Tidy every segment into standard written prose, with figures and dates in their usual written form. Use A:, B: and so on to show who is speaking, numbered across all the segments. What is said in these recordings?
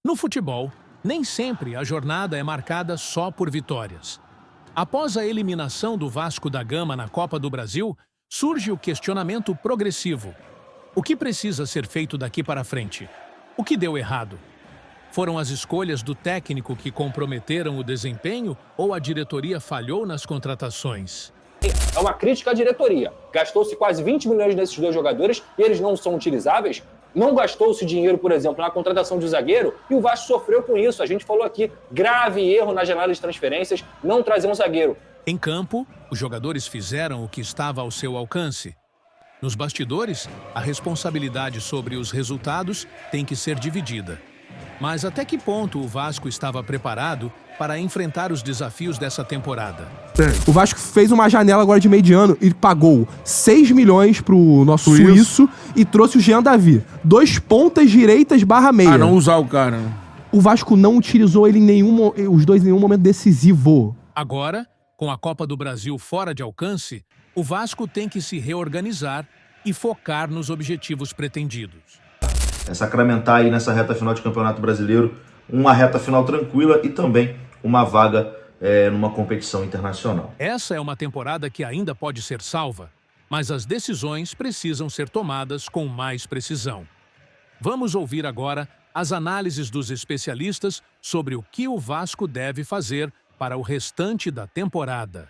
A: No futebol, nem sempre a jornada é marcada só por vitórias. Após a eliminação do Vasco da Gama na Copa do Brasil, surge o questionamento progressivo. O que precisa ser feito daqui para frente? O que deu errado? Foram as escolhas do técnico que comprometeram o desempenho ou a diretoria falhou nas contratações?
B: É uma crítica à diretoria. Gastou-se quase 20 milhões nesses dois jogadores e eles não são utilizáveis. Não gastou-se dinheiro, por exemplo, na contratação de zagueiro e o Vasco sofreu com isso. A gente falou aqui, grave erro na janela de transferências, não trazer um zagueiro.
A: Em campo, os jogadores fizeram o que estava ao seu alcance. Nos bastidores, a responsabilidade sobre os resultados tem que ser dividida. Mas até que ponto o Vasco estava preparado para enfrentar os desafios dessa temporada?
C: O Vasco fez uma janela agora de meio de ano e pagou 6 milhões pro nosso suíço e trouxe o Jean Davi. 2 pontas direitas / meia.
D: Ah, não usar o cara.
C: O Vasco não utilizou ele os dois em nenhum momento decisivo.
A: Agora, com a Copa do Brasil fora de alcance, o Vasco tem que se reorganizar e focar nos objetivos pretendidos.
E: É sacramentar aí nessa reta final de Campeonato Brasileiro uma reta final tranquila e também uma vaga numa competição internacional.
A: Essa é uma temporada que ainda pode ser salva, mas as decisões precisam ser tomadas com mais precisão. Vamos ouvir agora as análises dos especialistas sobre o que o Vasco deve fazer para o restante da temporada.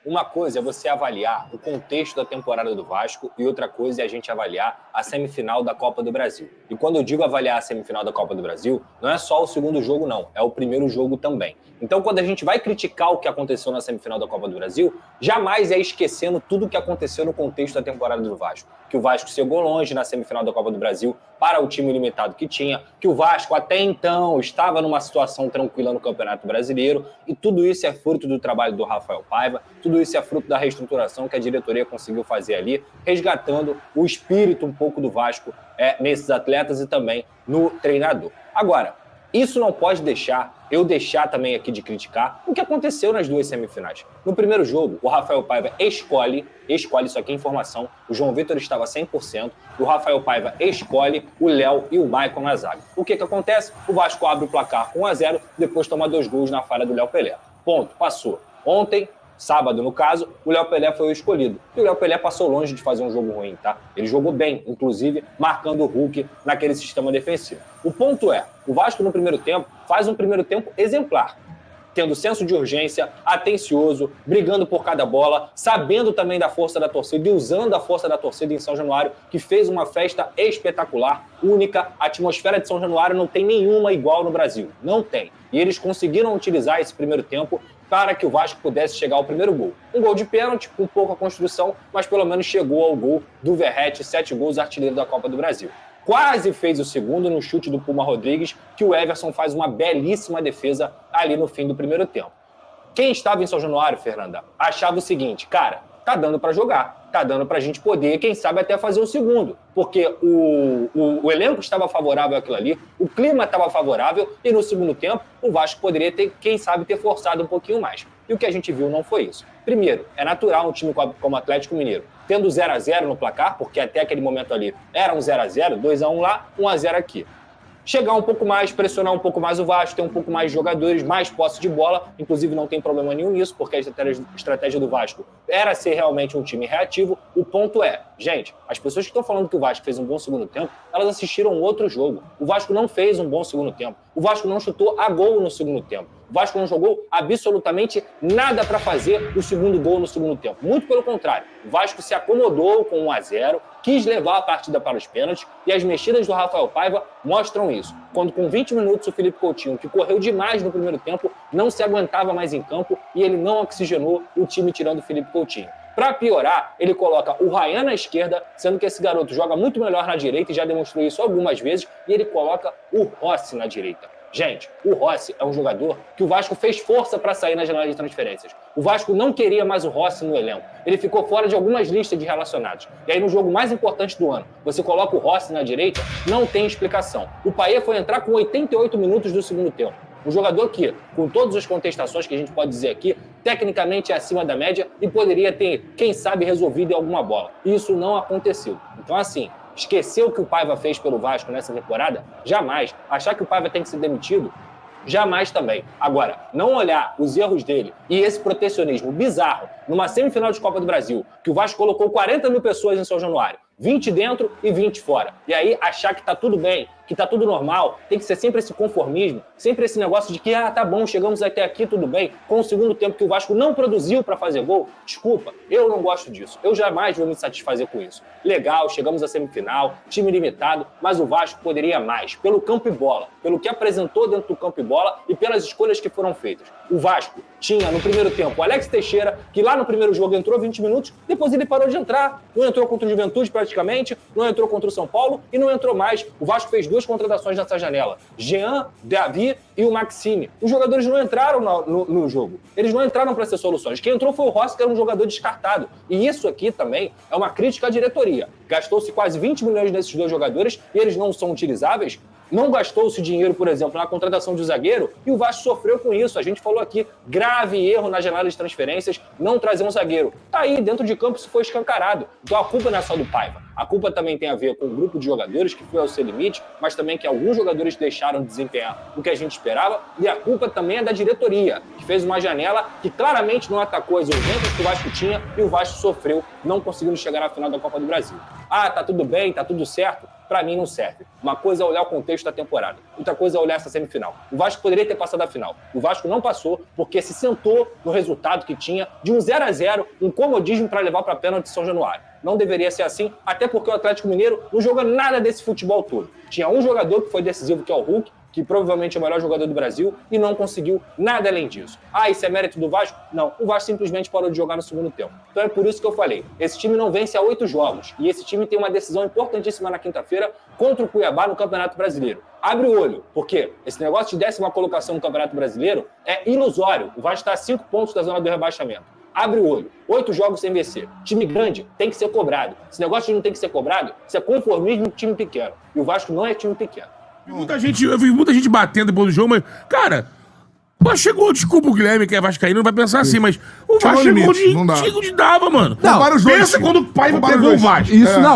B: Uma coisa é você avaliar o contexto da temporada do Vasco e outra coisa é a gente avaliar a semifinal da Copa do Brasil. E quando eu digo avaliar a semifinal da Copa do Brasil, não é só o segundo jogo não, é o primeiro jogo também. Então quando a gente vai criticar o que aconteceu na semifinal da Copa do Brasil, jamais é esquecendo tudo o que aconteceu no contexto da temporada do Vasco. Que o Vasco chegou longe na semifinal da Copa do Brasil para o time limitado que tinha, que o Vasco até então estava numa situação tranquila no Campeonato Brasileiro e tudo isso é fruto do trabalho do Rafael Paiva, tudo isso é fruto da reestruturação que a diretoria conseguiu fazer ali, resgatando o espírito um pouco do Vasco nesses atletas e também no treinador. Agora, isso não pode deixar também aqui de criticar o que aconteceu nas duas semifinais. No primeiro jogo, o Rafael Paiva escolhe, isso aqui é informação, o João Vitor estava 100%, o Rafael Paiva escolhe o Léo e o Maicon na zaga. O que acontece? O Vasco abre o placar 1-0, depois toma 2 gols na falha do Léo Pelé. Ponto, passou. Ontem, sábado no caso, o Léo Pelé foi o escolhido. E o Léo Pelé passou longe de fazer um jogo ruim, tá? Ele jogou bem, inclusive, marcando o Hulk naquele sistema defensivo. O ponto é, o Vasco no primeiro tempo faz um primeiro tempo exemplar. Tendo senso de urgência, atencioso, brigando por cada bola, sabendo também da força da torcida e usando a força da torcida em São Januário, que fez uma festa espetacular, única. A atmosfera de São Januário não tem nenhuma igual no Brasil. Não tem. E eles conseguiram utilizar esse primeiro tempo para que o Vasco pudesse chegar ao primeiro gol. Um gol de pênalti, com pouca construção, mas pelo menos chegou ao gol do Verratti, 7 gols, artilheiro da Copa do Brasil. Quase fez o segundo no chute do Puma Rodrigues, que o Everson faz uma belíssima defesa ali no fim do primeiro tempo. Quem estava em São Januário, Fernanda, achava o seguinte, cara, tá dando para jogar, tá dando pra gente poder, quem sabe até fazer o segundo, porque o elenco estava favorável àquilo ali, o clima estava favorável e no segundo tempo o Vasco poderia ter, quem sabe, ter forçado um pouquinho mais. E o que a gente viu não foi isso. Primeiro, é natural um time como o Atlético Mineiro, tendo 0-0 no placar, porque até aquele momento ali era um 0-0, 2-1 lá, 1-0 aqui. Chegar um pouco mais, pressionar um pouco mais o Vasco, ter um pouco mais de jogadores, mais posse de bola, inclusive não tem problema nenhum nisso, porque a estratégia do Vasco era ser realmente um time reativo. O ponto é, gente, as pessoas que estão falando que o Vasco fez um bom segundo tempo, elas assistiram outro jogo. O Vasco não fez um bom segundo tempo. O Vasco não chutou a gol no segundo tempo. O Vasco não jogou absolutamente nada para fazer o segundo gol no segundo tempo. Muito pelo contrário, o Vasco se acomodou com 1-0, quis levar a partida para os pênaltis e as mexidas do Rafael Paiva mostram isso. Quando com 20 minutos o Felipe Coutinho, que correu demais no primeiro tempo, não se aguentava mais em campo e ele não oxigenou o time tirando o Felipe Coutinho. Para piorar, ele coloca o Ryan na esquerda, sendo que esse garoto joga muito melhor na direita e já demonstrou isso algumas vezes, e ele coloca o Rossi na direita. Gente, o Rossi é um jogador que o Vasco fez força para sair na janela de transferências. O Vasco não queria mais o Rossi no elenco. Ele ficou fora de algumas listas de relacionados. E aí no jogo mais importante do ano, você coloca o Rossi na direita, não tem explicação. O Payet foi entrar com 88 minutos do segundo tempo. Um jogador que, com todas as contestações que a gente pode dizer aqui, tecnicamente é acima da média e poderia ter, quem sabe, resolvido em alguma bola. Isso não aconteceu. Então, assim, Esquecer o que o Paiva fez pelo Vasco nessa temporada? Jamais. Achar que o Paiva tem que ser demitido? Jamais também. Agora, não olhar os erros dele e esse protecionismo bizarro numa semifinal de Copa do Brasil, que o Vasco colocou 40 mil pessoas em São Januário, 20 dentro e 20 fora. E aí achar que tá tudo bem, que tá tudo normal, tem que ser sempre esse conformismo, sempre esse negócio de que, tá bom, chegamos até aqui, tudo bem, com o segundo tempo que o Vasco não produziu para fazer gol. Desculpa, eu não gosto disso. Eu jamais vou me satisfazer com isso. Legal, chegamos à semifinal, time limitado, mas o Vasco poderia mais, pelo campo e bola, pelo que apresentou dentro do campo e bola e pelas escolhas que foram feitas. O Vasco tinha, no primeiro tempo, o Alex Teixeira, que lá no primeiro jogo entrou 20 minutos, depois ele parou de entrar. Não entrou contra o Juventude praticamente, não entrou contra o São Paulo e não entrou mais. O Vasco fez 2 contratações nessa janela. Jean, Davi e o Maxime. Os jogadores não entraram no jogo. Eles não entraram para ser soluções. Quem entrou foi o Rossi, que era um jogador descartado. E isso aqui também é uma crítica à diretoria. Gastou-se quase 20 milhões nesses 2 jogadores e eles não são utilizáveis. Não gastou-se dinheiro, por exemplo, na contratação de zagueiro e o Vasco sofreu com isso. A gente falou aqui, grave erro na janela de transferências, não trazer um zagueiro. Tá aí, dentro de campo isso foi escancarado. Então a culpa não é só do Paiva. A culpa também tem a ver com o grupo de jogadores que foi ao seu limite, mas também que alguns jogadores deixaram de desempenhar o que a gente esperava. E a culpa também é da diretoria, que fez uma janela que claramente não atacou as urgências que o Vasco tinha e o Vasco sofreu, não conseguindo chegar na final da Copa do Brasil. Tá tudo bem, tá tudo certo. Pra mim não serve. Uma coisa é olhar o contexto da temporada, outra coisa é olhar essa semifinal. O Vasco poderia ter passado a final. O Vasco não passou porque se sentou no resultado que tinha de um 0-0, um comodismo para levar para pênalti de São Januário. Não deveria ser assim, até porque o Atlético Mineiro não joga nada desse futebol todo. Tinha um jogador que foi decisivo, que é o Hulk, que provavelmente é o melhor jogador do Brasil, e não conseguiu nada além disso. Isso é mérito do Vasco? Não, o Vasco simplesmente parou de jogar no segundo tempo. Então é por isso que eu falei, esse time não vence há 8 jogos, e esse time tem uma decisão importantíssima na quinta-feira contra o Cuiabá no Campeonato Brasileiro. Abre o olho, porque esse negócio de 10ª colocação no Campeonato Brasileiro é ilusório. O Vasco está a 5 pontos da zona do rebaixamento. Abre o olho. 8 jogos sem vencer. Time grande tem que ser cobrado. Esse negócio de não tem que ser cobrado, isso é conformismo de time pequeno. E o Vasco não é time pequeno.
D: Eu vi muita gente batendo depois do jogo, mas, cara, chegou, desculpa o Guilherme, que é vascaíno, não vai pensar assim, mas o Vasco chegou de dava, mano. Pensa quando o Paiva pegou o Vasco.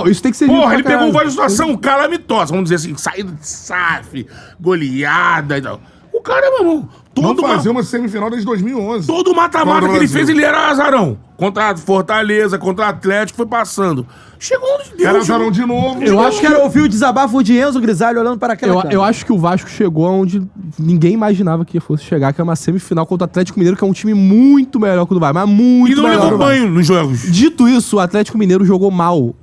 C: Isso tem que ser
D: Porra, ele pegou o Vasco em situação calamitosa, vamos dizer assim, saída de SAF, goleada e tal. O cara, mano,
F: Vamos fazer uma semifinal desde 2011.
D: Todo mata-mata que ele fez, ele era azarão. Contra a Fortaleza, contra o Atlético, foi passando. Chegou onde Deus.
F: Era azarão de novo.
G: Eu acho que quero ouvir o desabafo de Enzo Grisalho olhando para aquela câmera.
C: Eu acho que o Vasco chegou onde ninguém imaginava que fosse chegar, que é uma semifinal contra o Atlético Mineiro, que é um time muito melhor que o do Vasco, mas muito melhor.
D: E não levou banho nos jogos.
C: Dito isso, o Atlético Mineiro jogou mal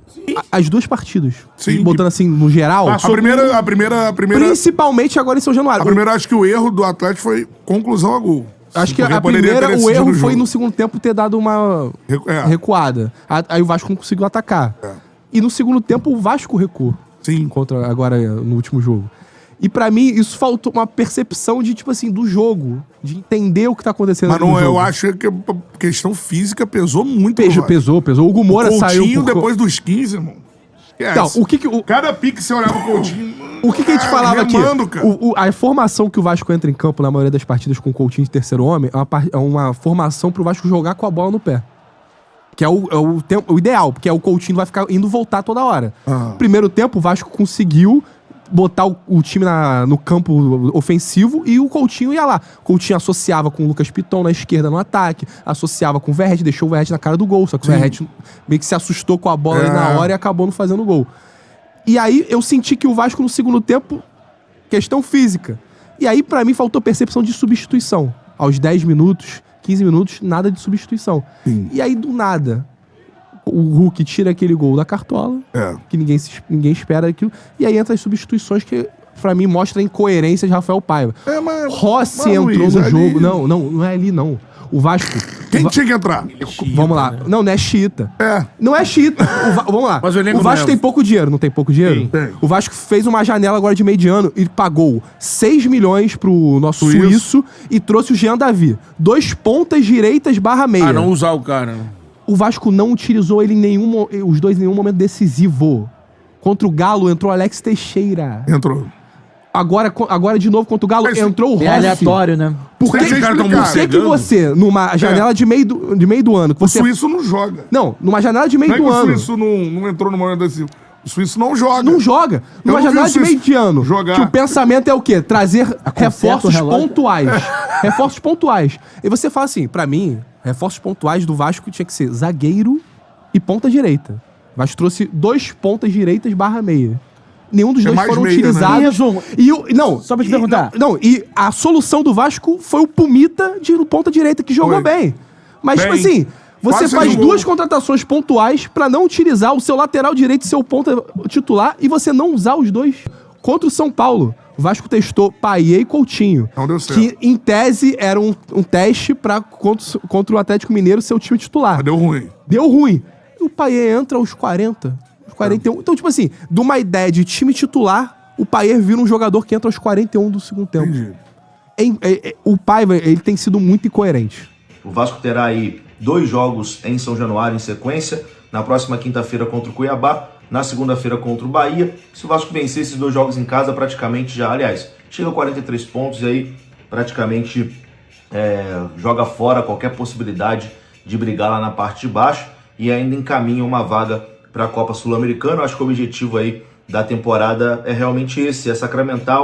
C: as 2 partidas.
F: Sim.
C: Botando assim, no geral.
F: A primeira...
C: Principalmente agora em São Januário.
F: A primeira, acho que o erro do Atlético foi conclusão a gol.
C: Acho que a primeira, o erro foi no segundo tempo ter dado uma recuada. Aí o Vasco não conseguiu atacar. E no segundo tempo o Vasco recuou.
F: Sim.
C: Contra agora no último jogo. E pra mim, isso faltou uma percepção de, tipo assim, do jogo. De entender o que tá acontecendo
F: no jogo.
C: Mas
F: eu acho que a questão física pesou muito.
C: Pesou. O Hugo Moura saiu...
F: Coutinho depois dos 15, irmão.
C: Então,
F: Cada pique que você olhava o Coutinho...
C: O que a gente falava aqui?
F: Cara.
C: A formação que o Vasco entra em campo na maioria das partidas com o Coutinho de terceiro homem é uma formação pro Vasco jogar com a bola no pé. Que é o ideal, porque o Coutinho vai ficar indo voltar toda hora. Primeiro tempo, o Vasco conseguiu botar o time no campo ofensivo e o Coutinho ia lá. O Coutinho associava com o Lucas Piton na esquerda no ataque, associava com o Verratti, deixou o Verratti na cara do gol, só que o Verratti meio que se assustou com a bola ali na hora e acabou não fazendo gol. E aí eu senti que o Vasco no segundo tempo, questão física. E aí pra mim faltou percepção de substituição. Aos 10 minutos, 15 minutos, nada de substituição.
F: Sim.
C: E aí do nada, o Hulk tira aquele gol da Cartola, que ninguém espera aquilo, e aí entra as substituições que, pra mim, mostra a incoerência de Rafael Paiva. Rossi entrou no jogo. Não é ali, não. O Vasco...
F: Quem tinha que entrar?
C: Vamos lá. Não é xiita. Não é xiita. Vamos lá.
D: Mas
C: o Vasco tem pouco dinheiro, não tem pouco dinheiro?
F: Tem.
C: O Vasco fez uma janela agora de meio de ano e pagou 6 milhões pro nosso suíço e trouxe o Jean Davi. 2 pontas direitas /meia.
D: Não usar o cara.
C: O Vasco não utilizou ele os dois em nenhum momento decisivo. Contra o Galo entrou Alex Teixeira.
F: Entrou.
C: Agora de novo contra o Galo, entrou o Rossi.
G: É aleatório, né?
C: Por que você, numa janela de meio do ano... Que
F: O
C: você...
F: suíço não joga.
C: Não, numa janela de meio do ano...
F: O suíço não entrou no momento decisivo. Isso não joga.
C: Não joga. Numa
F: não vi
C: janela de
F: isso
C: meio de ano.
F: jogar.
C: Que o pensamento é o quê? Trazer reforços
G: o relógio.
C: pontuais. Reforços pontuais. E você fala assim, pra mim, reforços pontuais do Vasco tinha que ser zagueiro e ponta direita. O Vasco trouxe 2 pontas direitas / meia. Nenhum dos
F: É
C: dois
F: mais
C: foram
F: meia,
C: utilizados.
F: né?
G: Em resumo,
C: Não,
G: só pra te perguntar.
C: E a solução do Vasco foi o Pumita de ponta direita, que jogou
F: Foi.
C: bem. Mas, tipo
F: Bem.
C: assim, você
F: Quase
C: faz
F: fez um gol.
C: 2 contratações pontuais pra não utilizar o seu lateral direito e seu ponta titular e você não usar os dois. Contra o São Paulo, o Vasco testou Payet e Coutinho.
F: Não deu certo.
C: Que, em tese, era um teste pra contra o Atlético Mineiro ser o time titular.
F: Mas deu ruim.
C: Deu ruim. E o Payet entra aos 40, aos 41. Então, tipo assim, de uma ideia de time titular, o Payet vira um jogador que entra aos 41 do segundo tempo.
F: Entendi.
C: O Paiva, ele tem sido muito incoerente.
E: O Vasco terá aí 2 jogos em São Januário em sequência. Na próxima quinta-feira contra o Cuiabá, na segunda-feira contra o Bahia. Se o Vasco vencer esses 2 jogos em casa, praticamente já, aliás, chega a 43 pontos e aí praticamente joga fora qualquer possibilidade de brigar lá na parte de baixo e ainda encaminha uma vaga para a Copa Sul-Americana. Eu acho que o objetivo aí da temporada é realmente esse, é sacramentar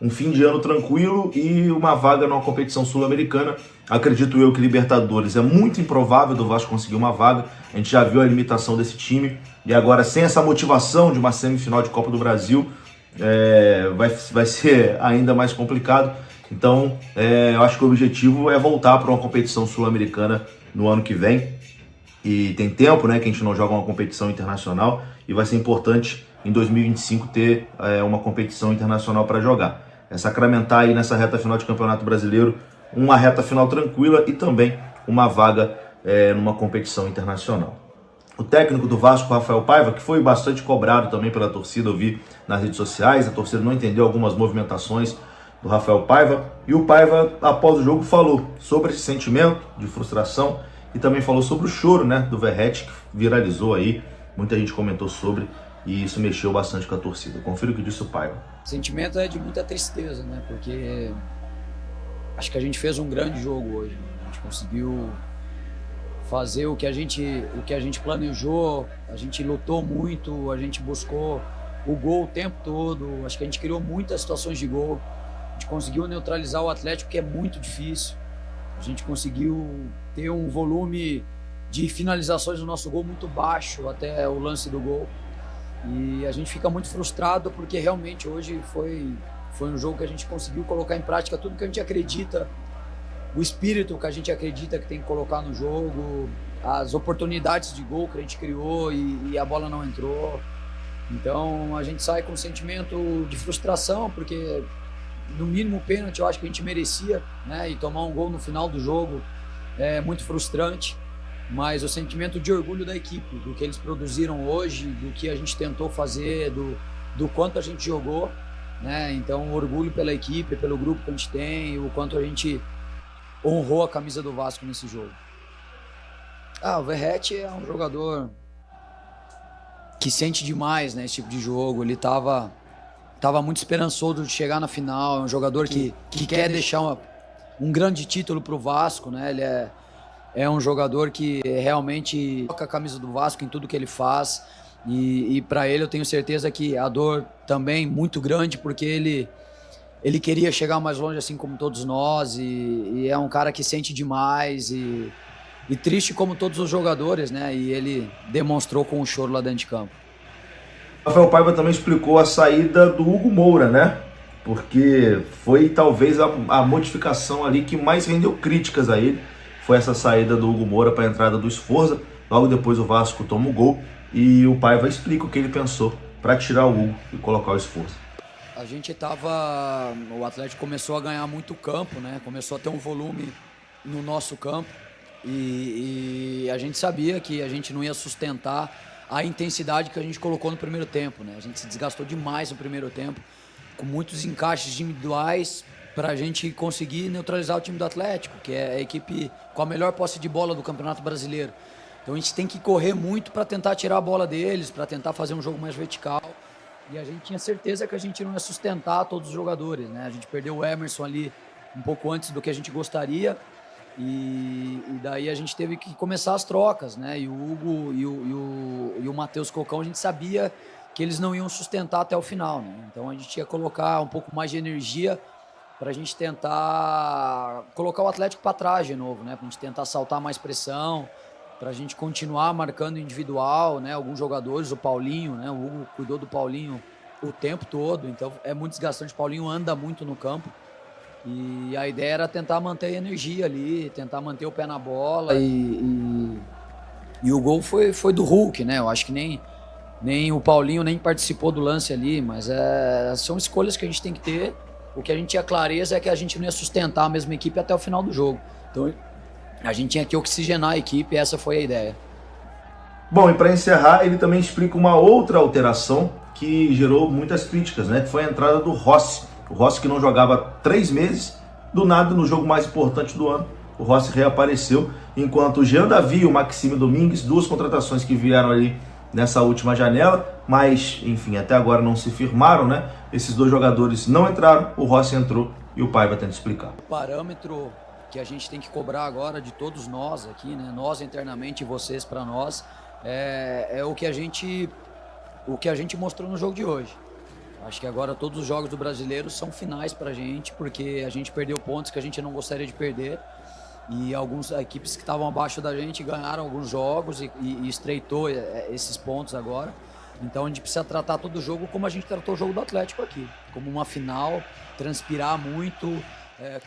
E: um fim de ano tranquilo e uma vaga numa competição sul-americana. Acredito eu que Libertadores é muito improvável do Vasco conseguir uma vaga. A gente já viu a limitação desse time e agora sem essa motivação de uma semifinal de Copa do Brasil vai ser ainda mais complicado. Então eu acho que o objetivo é voltar para uma competição sul-americana no ano que vem. E tem tempo, né, que a gente não joga uma competição internacional e vai ser importante em 2025 ter uma competição internacional para jogar. É sacramentar aí nessa reta final de Campeonato Brasileiro uma reta final tranquila e também uma vaga numa competição internacional. O técnico do Vasco, Rafael Paiva, que foi bastante cobrado também pela torcida, eu vi nas redes sociais, a torcida não entendeu algumas movimentações do Rafael Paiva, e o Paiva, após o jogo, falou sobre esse sentimento de frustração e também falou sobre o choro, né, do Verratti, que viralizou aí, muita gente comentou sobre, e isso mexeu bastante com a torcida. Confira o que disse o Paiva.
H: O sentimento é de muita tristeza, né, porque acho que a gente fez um grande jogo hoje, a gente conseguiu fazer o que a gente planejou, a gente lutou muito, a gente buscou o gol o tempo todo, acho que a gente criou muitas situações de gol, a gente conseguiu neutralizar o Atlético, que é muito difícil, a gente conseguiu ter um volume de finalizações no nosso gol muito baixo até o lance do gol, e a gente fica muito frustrado porque realmente hoje foi um jogo que a gente conseguiu colocar em prática tudo que a gente acredita, o espírito que a gente acredita que tem que colocar no jogo, as oportunidades de gol que a gente criou e a bola não entrou. Então a gente sai com um sentimento de frustração, porque no mínimo pênalti eu acho que a gente merecia, né? E tomar um gol no final do jogo é muito frustrante, mas o sentimento de orgulho da equipe, do que eles produziram hoje, do que a gente tentou fazer, do quanto a gente jogou, né? Então orgulho pela equipe, pelo grupo que a gente tem, o quanto a gente honrou a camisa do Vasco nesse jogo. O Verratti é um jogador que sente demais, né, esse tipo de jogo. Ele tava muito esperançoso de chegar na final. É um jogador que quer deixar um grande título pro Vasco, né? Ele é um jogador que realmente toca a camisa do Vasco em tudo que ele faz. E para ele eu tenho certeza que a dor também muito grande, porque ele queria chegar mais longe, assim como todos nós, e é um cara que sente demais e triste como todos os jogadores, né? E ele demonstrou com o choro lá dentro de campo.
E: Rafael Paiva também explicou a saída do Hugo Moura, né? Porque foi talvez a modificação ali que mais rendeu críticas a ele. Foi essa saída do Hugo Moura para a entrada do Sforza. Logo depois o Vasco toma o gol e o Paiva explica o que ele pensou para tirar o Hugo e colocar o Sforza.
H: O Atlético começou a ganhar muito campo, né? Começou a ter um volume no nosso campo e a gente sabia que a gente não ia sustentar a intensidade que a gente colocou no primeiro tempo, né? A gente se desgastou demais no primeiro tempo, com muitos encaixes individuais para a gente conseguir neutralizar o time do Atlético, que é a equipe com a melhor posse de bola do Campeonato Brasileiro. Então a gente tem que correr muito para tentar tirar a bola deles, para tentar fazer um jogo mais vertical. E a gente tinha certeza que a gente não ia sustentar todos os jogadores, né? A gente perdeu o Emerson ali um pouco antes do que a gente gostaria e daí a gente teve que começar as trocas, né? E o Hugo e o Matheus Cocão, a gente sabia que eles não iam sustentar até o final, né? Então a gente ia colocar um pouco mais de energia para a gente tentar colocar o Atlético para trás de novo, né? Para a gente tentar saltar mais pressão, para a gente continuar marcando individual, né? Alguns jogadores, o Paulinho, né? O Hugo cuidou do Paulinho o tempo todo, então é muito desgastante. O Paulinho anda muito no campo e a ideia era tentar manter a energia ali, tentar manter o pé na bola e o gol foi do Hulk, né? Eu acho que nem o Paulinho nem participou do lance ali, mas são escolhas que a gente tem que ter. O que a gente tinha clareza é que a gente não ia sustentar a mesma equipe até o final do jogo. Então a gente tinha que oxigenar a equipe e essa foi a ideia.
E: Bom, e para encerrar, ele também explica uma outra alteração que gerou muitas críticas, né? Que foi a entrada do Rossi. O Rossi que não jogava 3 meses, do nada no jogo mais importante do ano, o Rossi reapareceu, enquanto o Jean Davi e o Maxime Domingues, 2 contratações que vieram ali nessa última janela, mas, enfim, até agora não se firmaram, né? Esses 2 jogadores não entraram, o Rossi entrou e o Paiva tenta explicar.
H: O parâmetro que a gente tem que cobrar agora de todos nós aqui, né? Nós internamente e vocês para nós, é o que a gente mostrou no jogo de hoje. Acho que agora todos os jogos do Brasileiro são finais pra gente, porque a gente perdeu pontos que a gente não gostaria de perder. E algumas equipes que estavam abaixo da gente ganharam alguns jogos e estreitou esses pontos agora. Então a gente precisa tratar todo o jogo como a gente tratou o jogo do Atlético aqui. Como uma final, transpirar muito,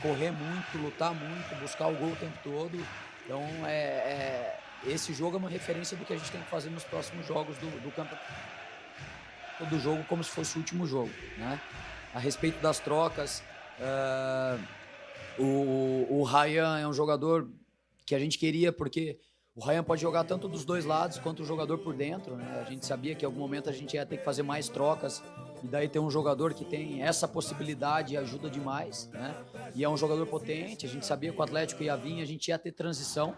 H: correr muito, lutar muito, buscar o gol o tempo todo. Então esse jogo é uma referência do que a gente tem que fazer nos próximos jogos do campeonato. Todo jogo como se fosse o último jogo, né? A respeito das trocas, o Ryan é um jogador que a gente queria, porque o Ryan pode jogar tanto dos 2 lados quanto o jogador por dentro, né? A gente sabia que em algum momento a gente ia ter que fazer mais trocas e daí ter um jogador que tem essa possibilidade ajuda demais, né? E é um jogador potente, a gente sabia que o Atlético ia vir, a gente ia ter transição.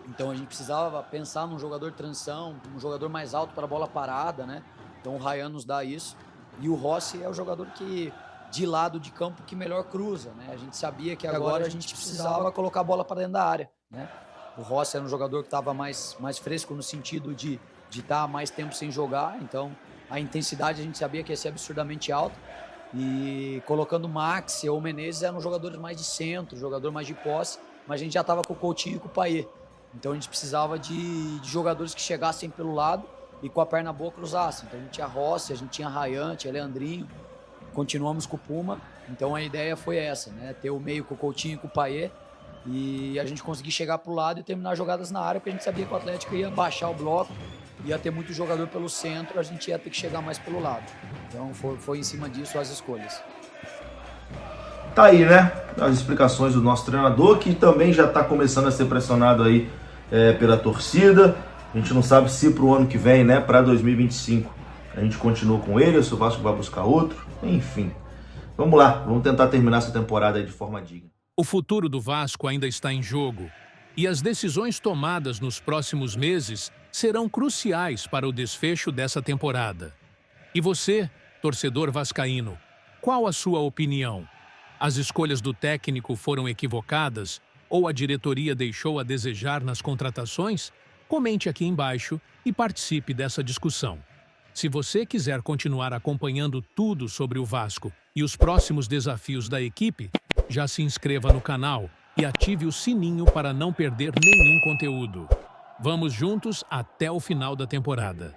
H: Então a gente precisava pensar num jogador de transição, um jogador mais alto para a bola parada, né? Então o Ryan nos dá isso. E o Rossi é o jogador que, de lado de campo, que melhor cruza, né? A gente sabia que agora a gente precisava colocar a bola para dentro da área, né? O Rossi era um jogador que estava mais fresco no sentido de estar mais tempo sem jogar. Então a intensidade a gente sabia que ia ser absurdamente alta. E colocando o Max ou o Menezes eram jogadores mais de centro, jogador mais de posse. Mas a gente já estava com o Coutinho e com o Payet. Então a gente precisava de jogadores que chegassem pelo lado e com a perna boa cruzassem. Então a gente tinha Rossi, a gente tinha Ryan, tinha Leandrinho, continuamos com o Puma. Então a ideia foi essa, né? Ter o meio com o Coutinho e com o Payet e a gente conseguir chegar pro lado e terminar jogadas na área, porque a gente sabia que o Atlético ia baixar o bloco, ia ter muito jogador pelo centro, a gente ia ter que chegar mais pelo lado. Então foi em cima disso as escolhas.
E: Tá aí, né? As explicações do nosso treinador, que também já tá começando a ser pressionado aí pela torcida. A gente não sabe se pro ano que vem, né, para 2025, a gente continua com ele, ou se o Vasco vai buscar outro. Enfim, vamos lá, vamos tentar terminar essa temporada aí de forma digna.
A: O futuro do Vasco ainda está em jogo e as decisões tomadas nos próximos meses serão cruciais para o desfecho dessa temporada. E você, torcedor vascaíno, qual a sua opinião? As escolhas do técnico foram equivocadas ou a diretoria deixou a desejar nas contratações? Comente aqui embaixo e participe dessa discussão. Se você quiser continuar acompanhando tudo sobre o Vasco e os próximos desafios da equipe, já se inscreva no canal e ative o sininho para não perder nenhum conteúdo. Vamos juntos até o final da temporada.